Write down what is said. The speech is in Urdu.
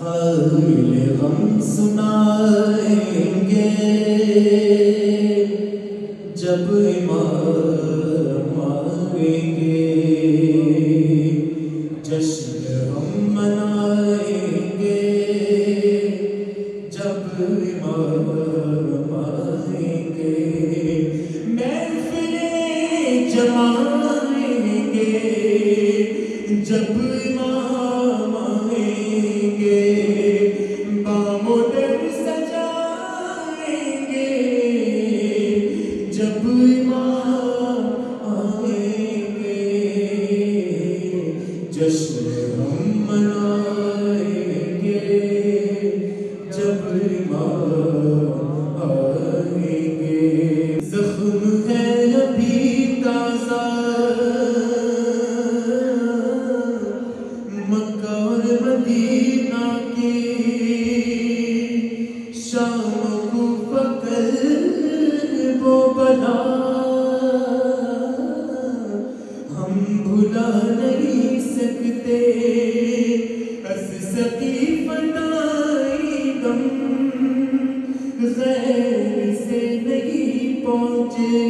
حال غم سنائیں گے جب امام آئیں گے، جشن ہم منائیں گے جب امام آئیں گے، محفلیں جمائیں گے جب امام آئیں گے، بام و در سجائیں گے جب امام آئیں گے، جشن ہم منائیں گے جب امام آئیں گے، زخم ہے ابھی تازہ مکہ اور مدینہ کی، شام کو قلب و بلا ہم بھلا نہیں سکتے، از سقیفہ غم غیر سے نہیں پہنچے،